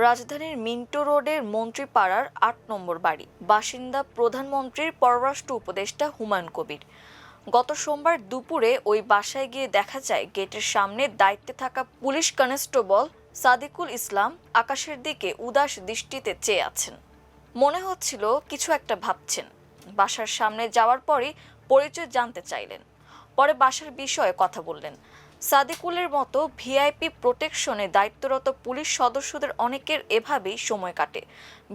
রাজধানীর মিন্টো রোডের মন্ত্রীপাড়ার ৮ নম্বর বাড়ি। বাসিন্দা প্রধানমন্ত্রীর পররাষ্ট্র উপদেষ্টা হুমায়ুন কবির। গত সোমবার দুপুরে ওই বাসায় গিয়ে দেখা যায় গেটের সামনে দায়িত্বে থাকা পুলিশ কনস্টেবল সাদিকুল ইসলাম আকাশের দিকে উদাস দৃষ্টিতে চেয়ে আছেন। মনে হচ্ছিল কিছু একটা ভাবছেন। বাসার সামনে যাওয়ার পরই পরিচয় জানতে চাইলেন। পরে বাসার বিষয়ে কথা বললেন। সাদিকুলের মতো ভিআইপি প্রোটেকশনে দায়িত্বরত পুলিশ সদস্যদের অনেকের এভাবেই সময় কাটে।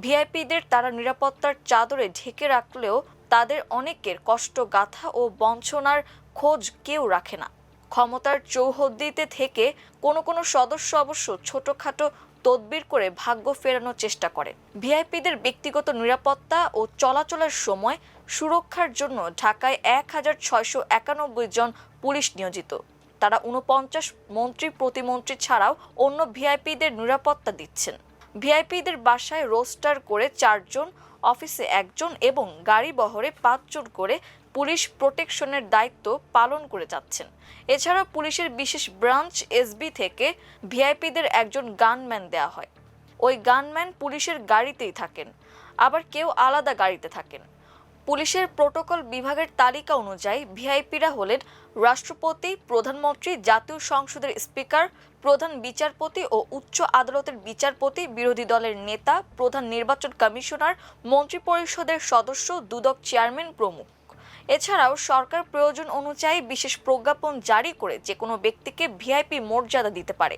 ভিআইপিদের তারা নিরাপত্তার চাদরে ঢেকে রাখলেও তাদের অনেকের কষ্ট গাথা ও বঞ্চনার খোঁজ কেউ রাখে না। ক্ষমতার চৌহদ্দিতে থেকে কোনো সদস্য অবশ্য ছোটখাটো তদবির করে ভাগ্য ফেরানোর চেষ্টা করে। ভিআইপিদের ব্যক্তিগত নিরাপত্তা ও চলাচলের সময় সুরক্ষার জন্য ঢাকায় ১,৬৯১ জন পুলিশ নিয়োজিত। তারা ৪৯ মন্ত্রী প্রতিমন্ত্রী ছাড়াও অন্য ভিআইপিদের নিরাপত্তা দিচ্ছেন। ভিআইপিদের বাসায় রোস্টার করে ৪ জন, অফিসে ১ জন এবং গাড়ি বহরে ৫ জন করে পুলিশ প্রোটেকশনের দায়িত্ব পালন করে যাচ্ছেন। এছাড়া পুলিশের বিশেষ ব্রাঞ্চ এসবি থেকে ভিআইপিদের একজন গানম্যান দেওয়া হয়। ওই গানম্যান পুলিশের গাড়িতেই থাকেন, আবার কেউ আলাদা গাড়িতে থাকেন। পুলিশের প্রোটোকল বিভাগের তালিকা অনুযায়ী ভিআইপিরা হলেন রাষ্ট্রপতি, প্রধানমন্ত্রী, জাতীয় সংসদের স্পিকার, প্রধান বিচারপতি ও উচ্চ আদালতের বিচারপতি, বিরোধী দলের নেতা, প্রধান নির্বাচন কমিশনার, মন্ত্রিপরিষদের সদস্য, দুদক চেয়ারম্যান প্রমুখ। এছাড়াও সরকার প্রয়োজন অনুযায়ী বিশেষ প্রজ্ঞাপন জারি করে যে কোনো ব্যক্তিকে ভিআইপি মর্যাদা দিতে পারে।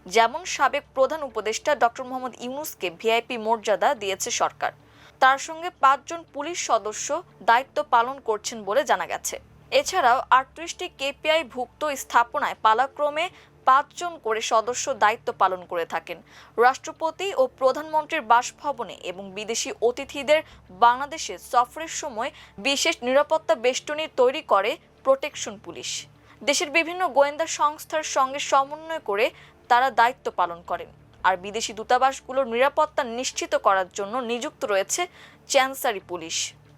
যেমন সাবেক প্রধান উপদেষ্টা ডক্টর মোহাম্মদ ইউনূসকে ভিআইপি মর্যাদা দিয়েছে সরকার। তার সঙ্গে ৫ জন পুলিশ সদস্য দায়িত্ব পালন করছেন বলে জানা গেছে। এছাড়াও ৩৮টি কেপিআই ভুক্ত স্থাপনায় পালাক্রমে ৫ জন করে সদস্য দায়িত্ব পালন করে থাকেন। রাষ্ট্রপতি ও প্রধানমন্ত্রীর বাসভবনে এবং বিদেশি অতিথিদের বাংলাদেশে সফরের সময় বিশেষ নিরাপত্তা বেষ্টনী তৈরি করে প্রোটেকশন পুলিশ। দেশের বিভিন্ন গোয়েন্দা সংস্থার সঙ্গে সমন্বয় করে তারা দায়িত্ব পালন করেন। আর বিদেশি দূতাবাসগুলোর নিরাপত্তা নিশ্চিত করার জন্য নিযুক্ত রয়েছে চ্যান্সারি পুলিশ।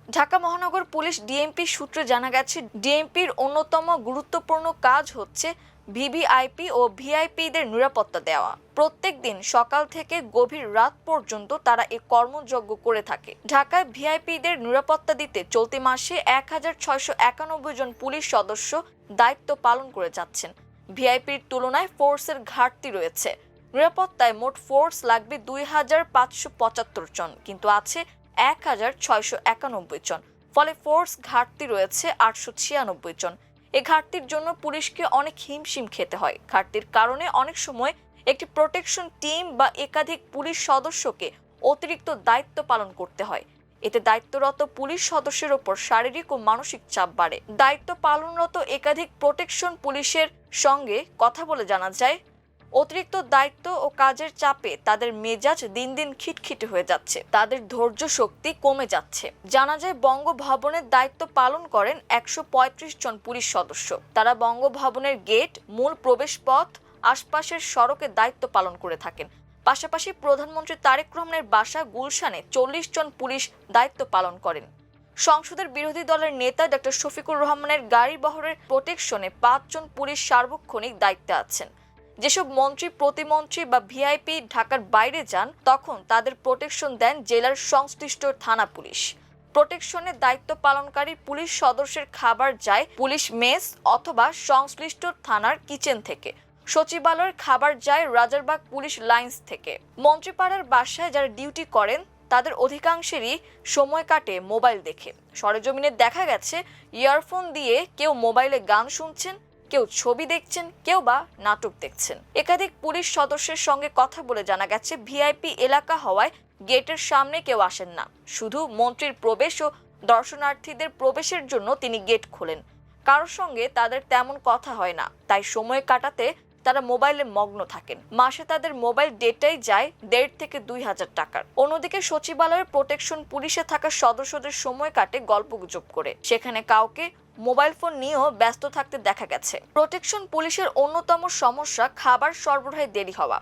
ঢাকা মহানগর পুলিশ ডিএমপি সূত্রে জানা গেছে, ডিএমপির অন্যতম গুরুত্বপূর্ণ কাজ হচ্ছে ভিভিআইপি ও ভিআইপিদের নিরাপত্তা দেওয়া। প্রত্যেক দিন সকাল থেকে গভীর রাত পর্যন্ত তারা এই কর্মযজ্ঞ করে থাকে। ঢাকায় ভিআইপিদের নিরাপত্তা দিতে চলতি মাসে ১,৬৯১ জন পুলিশ সদস্য দায়িত্ব পালন করে যাচ্ছেন। ভিআইপির তুলনায় ফোর্সের ঘাটতি রয়েছে। নিরাপত্তায় মোট ফোর্স লাগবে ২,৫৭৫ জন, কিন্তু আছে ১,৬৯১ জন। ফলে ফোর্স ঘাটতি রয়েছে ৮৯৬ জন। এই ঘাটতির জন্য পুলিশকে অনেক হিমশিম খেতে হয়। ঘাটতির কারণে অনেক সময় একটি প্রোটেকশন টিম বা একাধিক পুলিশ সদস্যকে অতিরিক্ত দায়িত্ব পালন করতে হয়। এতে দায়িত্বরত পুলিশ সদস্যের ওপর শারীরিক ও মানসিক চাপ বাড়ে। দায়িত্ব পালনরত একাধিক প্রোটেকশন পুলিশের সঙ্গে কথা বলে জানা যায়, অতিরিক্ত দায়িত্ব ও কাজের চাপে তাদের মেজাজ দিন দিন খিটখিটে হয়ে যাচ্ছে, তাদের ধৈর্য শক্তি কমে যাচ্ছে। জানা যায় বঙ্গভবনের দায়িত্ব পালন করেন ১৩৫ জন পুলিশ সদস্য। তারা বঙ্গভবনের গেট, মূল প্রবেশ পথ, আশপাশের সড়কে দায়িত্ব পালন করে থাকেন। পাশাপাশি প্রধানমন্ত্রী তারেক রহমানের বাসা গুলশানে ৪০ জন পুলিশ দায়িত্ব পালন করেন। সংসদের বিরোধী দলের নেতা ডক্টর শফিকুর রহমানের গাড়ি বহরের প্রোটেকশনে ৫ জন পুলিশ সার্বক্ষণিক দায়িত্বে আছেন। যেসব মন্ত্রী, প্রতিমন্ত্রী বা ভিআইপি ঢাকার বাইরে যান, তখন তাদের প্রোটেকশন দেন জেলার সংশ্লিষ্ট থানা পুলিশ। প্রোটেকশনের দায়িত্ব পালনকারী পুলিশ সদস্যের খাবার যায় পুলিশ মেস অথবা সংশ্লিষ্ট থানার কিচেন থেকে। সচিবালয়ের খাবার যায় রাজারবাগ পুলিশ লাইন্স থেকে। মন্ত্রীপাড়ার বাসায় যারা ডিউটি করেন তাদের অধিকাংশেরই সময় কাটে মোবাইল দেখে। সরেজমিনে দেখা গেছে ইয়ারফোন দিয়ে কেউ মোবাইলে গান শুনছেন, কেউ ছবি দেখছেন, কেউ বা নাটক দেখছেন। একাধিক পুলিশ সদস্যের সঙ্গে কথা বলে জানা গেছে, ভিআইপি এলাকা হওয়ায় গেটের সামনে কেউ আসেন না। শুধু মন্ত্রীর প্রবেশ ও দর্শনার্থীদের প্রবেশের জন্য তিনি গেট খোলেন। কারোর সঙ্গে তাদের তেমন কথা হয় না, তাই সময় কাটাতে তারা মোবাইলে মগ্ন থাকেন। মাসে তাদের মোবাইল ডেটাই যায় ১,৫০০ থেকে ২,০০০ টাকার। অন্যদিকে সচিবালয়ের প্রোটেকশন পুলিশে থাকা সদস্যদের সময় কাটে গল্পগুজব করে। সেখানে কাউকে মোবাইল ফোন নিয়েও ব্যস্ত থাকতে দেখা গেছে। প্রোটেকশন পুলিশের অন্যতম সমস্যা খাবার সরবরাহে দেরি হওয়া।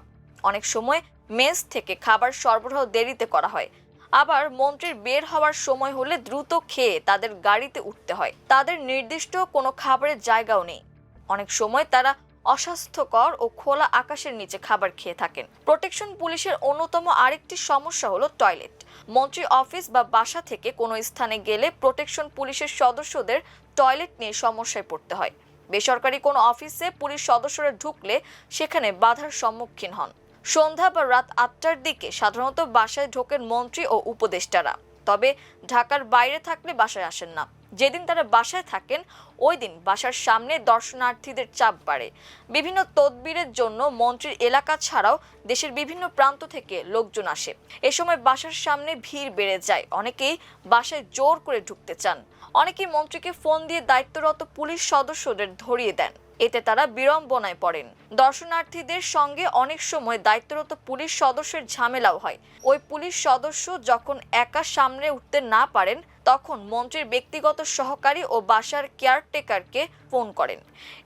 অনেক সময় মেস থেকে খাবার সরবরাহ দেরিতে করা হয়। আবার মন্ত্রীর বের হওয়ার সময় হলে দ্রুত খেয়ে তাদের গাড়িতে উঠতে হয়। তাদের নির্দিষ্ট কোনো খাবারের জায়গাও নেই। অনেক সময় তারা অস্বাস্থ্যকর ও খোলা আকাশের নিচে খাবার খেয়ে থাকেন। প্রোটেকশন পুলিশের অন্যতম আরেকটি সমস্যা হলো টয়লেট। মন্ত্রী অফিস বা বাসা থেকে কোনো স্থানে গেলে প্রোটেকশন পুলিশের সদস্যদের টয়লেট নিয়ে সমস্যায় পড়তে হয়। বেসরকারি কোনো অফিসে পুলিশ সদস্যরা ঢুকলে সেখানে বাধার সম্মুখীন হন। সন্ধ্যা বা রাত 8টার দিকে সাধারণত বাসায় ঢোকেন মন্ত্রী ও উপদেষ্টারা, তবে ঢাকার বাইরে থাকলে বাসায় আসেন না। যেদিন তারা বাসায় থাকেন ওই দিন বাসার সামনে দর্শনার্থীদের চাপ বাড়ে। বিভিন্ন তদবিরের জন্য মন্ত্রীর এলাকা ছাড়াও দেশের বিভিন্ন প্রান্ত থেকে লোকজন আসে। এ সময় বাসার সামনে ভিড় বেড়ে যায়, অনেকেই বাসায় জোর করে ঢুকতে চান। অনেকেই মন্ত্রীকে ফোন দিয়ে দায়িত্বরত পুলিশ সদস্যদের ধরিয়ে দেন, এতে তারা বিড়ম্বনায় পড়েন। দর্শনার্থীদের সঙ্গে অনেক সময় দায়িত্বরত পুলিশ সদস্যের ঝামেলাও হয়। ওই পুলিশ সদস্য যখন একা সামনে উঠতে না পারেন তখন মন্ত্রীর ব্যক্তিগত সহকারী ও বাসার কেয়ারটেকারকে ফোন করেন।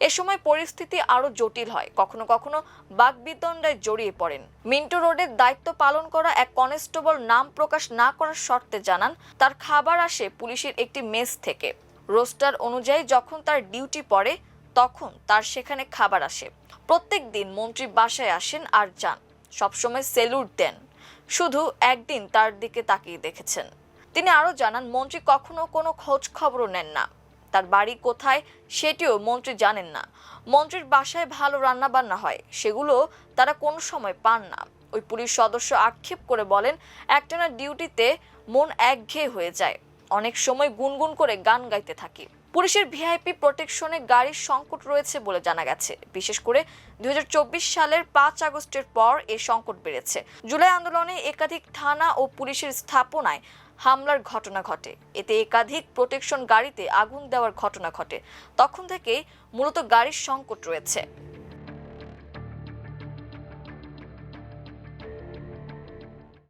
এ সময় পরিস্থিতি আরো জটিল হয়, কখনো কখনো বাকবিতণ্ডায় জড়িয়ে পড়েন। মিন্টো রোডের দায়িত্ব পালন করা এক কনস্টেবল নাম প্রকাশ না করার শর্তে জানান, তার খাবার আসে পুলিশের একটি মেস থেকে। রোস্টার অনুযায়ী যখন তার ডিউটি পড়ে তখন তার সেখানে খাবার আসে। প্রত্যেক দিন মন্ত্রী বাসায় আসেন আর যান, সবসময় সেলুট দেন। শুধু একদিন তার দিকে তাকিয়ে দেখেছেন। তিনি আরো জানান, মন্ত্রী কখনো কোনো খোঁজ খবরও নেন না। তার বাড়ি কোথায় সেটিও মন্ত্রী জানেন না। মন্ত্রীর বাসায় ভালো রান্না বান্না হয়, সেগুলো তারা কোনো সময় পান না। ওই পুলিশ সদস্য আক্ষেপ করে বলেন, একটানা ডিউটিতে মন একঘেয়ে হয়ে যায়, অনেক সময় গুনগুন করে গান গাইতে থাকি। পুলিশের ভিআইপি প্রোটেকশনে গাড়ির সংকট রয়েছে বলে জানা গেছে। বিশেষ করে 2024 সালের 5 আগস্টের পর এই সংকট বেড়েছে। জুলাই আন্দোলনে একাধিক থানা ও পুলিশের স্থাপনায় হামলার ঘটনা ঘটে, এতে একাধিক প্রোটেকশন গাড়িতে আগুন দেওয়ার ঘটনা ঘটে। তখন থেকেই মূলত গাড়ির সংকট রয়েছে।